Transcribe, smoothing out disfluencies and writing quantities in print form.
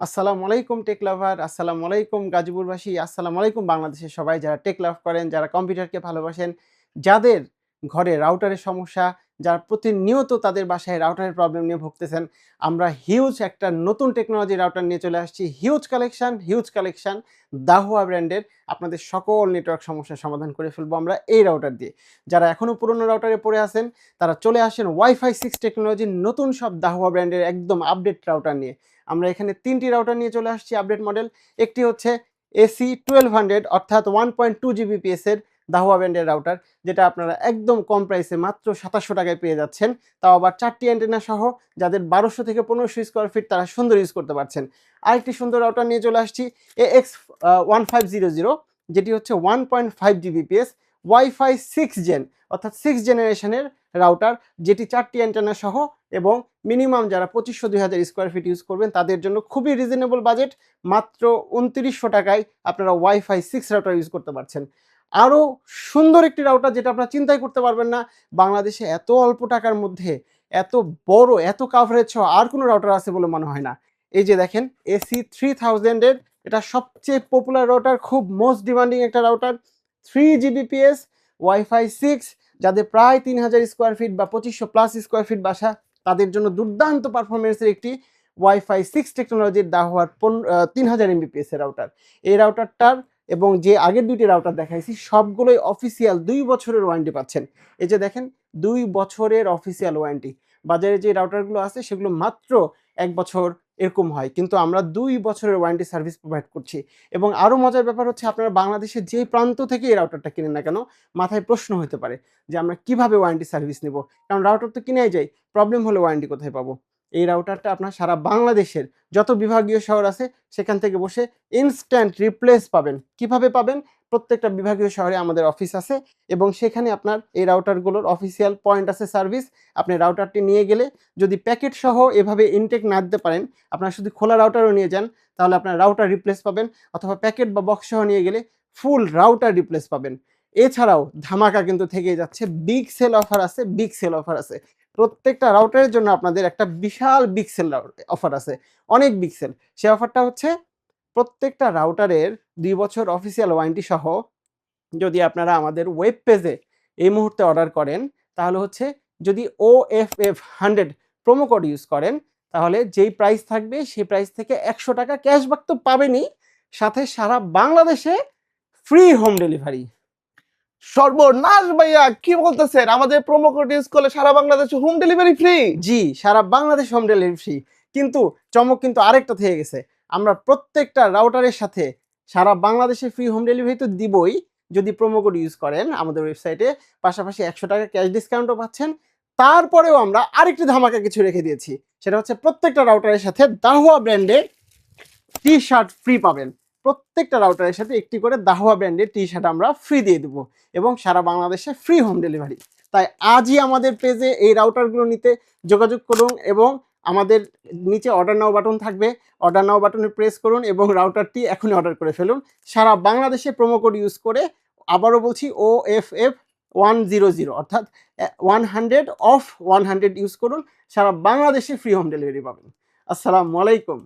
আসসালামু আলাইকুম টেক লাভার, আসসালামু আলাইকুম গাজীপুরবাসী, আসসালামু আলাইকুম বাংলাদেশের সবাই যারা টেক লাভ করেন, যারা কম্পিউটারকে ভালোবাসেন, যাদের ঘরে রাউটারের সমস্যা, যারা প্রতিনিয়ত তাদের বাসায় রাউটারের প্রবলেম নিয়ে ভুগতেছেন। আমরা হিউজ একটা নতুন টেকনোলজি রাউটার নিয়ে চলে আসছি। হিউজ কালেকশন দাহুয়া ব্র্যান্ডের আপনাদের সকল নেটওয়ার্ক সমস্যার সমাধান করে ফেলবো আমরা এই রাউটার দিয়ে। যারা এখনও পুরনো রাউটারে পড়ে আছেন তারা চলে আসেন ওয়াইফাই 6 টেকনোলজির নতুন সব দাহুয়া ব্র্যান্ডের একদম আপডেট রাউটার নিয়ে। আমরা এখানে 3টি রাউটার নিয়ে চলে আসছি আপডেট মডেল। একটি হচ্ছে এসি 1200 অর্থাৎ 1.2 জিবিপিএস এর দাহুয়া ব্র্যান্ডের রাউটার, যেটা আপনারা একদম কম প্রাইসে মাত্র 2700 টাকায় পেয়ে যাচ্ছেন, তাও আবার 4টি অ্যান্টেনা সহ। যাদের 1200 থেকে 1500 স্কোয়ার ফিট তারা সুন্দর ইউজ করতে পারছেন। আরেকটি সুন্দর রাউটার নিয়ে চলে আসছি AX 1500, যেটি হচ্ছে 1.5 জিবিপিএস ওয়াইফাই 6 জেন অর্থাৎ 6 জেনারেশনের রাউটার, যেটি 4টি অ্যান্টেনা সহ এবং মিনিমাম যারা 2500-2000 স্কোয়ার ফিট ইউজ করবেন তাদের জন্য খুবই রিজনেবল বাজেট, মাত্র 2900 টাকায় আপনারা ওয়াইফাই 6 রাউটার ইউজ করতে পারছেন। আরও সুন্দর একটি রাউটার যেটা আপনারা চিন্তাই করতে পারবেন না, বাংলাদেশে এত অল্প টাকার মধ্যে এত বড় এত কাভারেজ সহ আর কোনো রাউটার আছে বলে মনে হয় না। এই যে দেখেন এসি 3000 এটা সবচেয়ে পপুলার রাউটার, খুব মোস্ট ডিমান্ডিং একটা রাউটার। 3 জিবিপিএস ওয়াইফাই 6, যাদের প্রায় 3000 স্কোয়ার ফিট বা 2500+ স্কোয়ার ফিট বাসা, তাদের জন্য দুর্দান্ত পারফরমেন্সের একটি ওয়াইফাই 6 টেকনোলজির দাহুয়ার 3000 এমবিপিএস এর রাউটার। এই রাউটারটার এবং যে আগের দুইটি রাউটার দেখাইছি সবগুলোই অফিসিয়াল 2 বছরের ওয়ারেন্টি পাচ্ছেন। এই যে দেখেন 2 বছরের অফিসিয়াল ওয়ারেন্টি। বাজারে যে রাউটারগুলো আছে সেগুলো মাত্র 1 বছর এরকম হয়, কিন্তু আমরা 2 বছরের ওয়ারেন্টি সার্ভিস প্রোভাইড করছি। এবং আরও মজার ব্যাপার হচ্ছে, আপনারা বাংলাদেশের যে প্রান্ত থেকে এই রাউটারটা কিনেন না কেন, মাথায় প্রশ্ন হতে পারে যে আমরা কিভাবে ওয়ারেন্টি সার্ভিস নেব, কারণ রাউটার তো কিনেই যাই, প্রবলেম হলে ওয়ারেন্টি কোথায় পাবো? এই রাউটারটা আপনার সারা বাংলাদেশের যত বিভাগীয় শহর আছে সেখান থেকে বসে ইনস্ট্যান্ট রিপ্লেস পাবেন। কিভাবে পাবেন? প্রত্যেকটা বিভাগীয় শহরে আমাদের অফিস আছে এবং সেখানে আপনার এই রাউটারগুলোর অফিসিয়াল পয়েন্ট আছে সার্ভিস। আপনি রাউটারটি নিয়ে গেলে যদি প্যাকেট সহ এভাবে ইনটেক না দিতে পারেন, আপনারা শুধু খোলা রাউটারও নিয়ে যান, তাহলে আপনার রাউটার রিপ্লেস পাবেন, অথবা প্যাকেট বা বক্স সহ নিয়ে গেলে ফুল রাউটার রিপ্লেস পাবেন। এছাড়াও ধামাকা কিন্তু থেকেই যাচ্ছে, বিগ সেল অফার আছে। প্রত্যেকটা রাউটারের জন্য আপনাদের একটা বিশাল বিগ সেল অফার আছে, অনেক বিগ সেল। সেই অফারটা হচ্ছে প্রত্যেকটা রাউটারের 2 বছর অফিসিয়াল ওয়ারেন্টি সহ যদি আপনারা আমাদের ওয়েব পেজে এই মুহূর্তে অর্ডার করেন, তাহলে হচ্ছে যদি OFF 100 প্রোমো কোড ইউজ করেন, তাহলে যেই প্রাইস থাকবে সেই প্রাইস থেকে 100 টাকা ক্যাশব্যাক তো পাবেনই, সাথে সারা বাংলাদেশে ফ্রি হোম ডেলিভারি। সর্বনাশ ভাইয়া, কি বলতেছেন? আমাদের প্রোমো কোড ইউজ করলে সারা বাংলাদেশে হোম ডেলিভারি ফ্রি? জি, সারা বাংলাদেশ হোম ডেলিভারি ফ্রি। কিন্তু চমক কিন্তু আরেকটা থেকে গেছে, আমরা প্রত্যেকটা রাউটারের সাথে সারা বাংলাদেশে ফ্রি হোম ডেলিভারি তো দিবই যদি প্রোমো কোড ইউজ করেন আমাদের ওয়েবসাইটে, পাশাপাশি 100 টাকা ক্যাশ ডিসকাউন্টও পাচ্ছেন। তারপরেও আমরা আরেকটি ধামাকা কিছু রেখে দিয়েছি, সেটা হচ্ছে প্রত্যেকটা রাউটারের সাথে দাহুয়া ব্র্যান্ডের টি শার্ট ফ্রি পাবেন। প্রত্যেকটা রাউটারের সাথে একটি করে দাহুয়া ব্র্যান্ডের টি শার্ট আমরা ফ্রি দিয়ে দেবো এবং সারা বাংলাদেশে ফ্রি হোম ডেলিভারি। তাই আজই আমাদের পেজে এই রাউটারগুলো নিতে যোগাযোগ করুন এবং আমাদের নিচে অর্ডার নাও বাটন থাকবে, অর্ডার নাও বাটনে প্রেস করুন এবং রাউটারটি এখনই অর্ডার করে ফেলুন সারা বাংলাদেশে প্রোমো কোড ইউজ করে। আবারও বলছি, OFF 100 অর্থাৎ 100 অফ 100 ইউজ করুন, সারা বাংলাদেশে ফ্রি হোম ডেলিভারি পাবেন। আসসালামু আলাইকুম।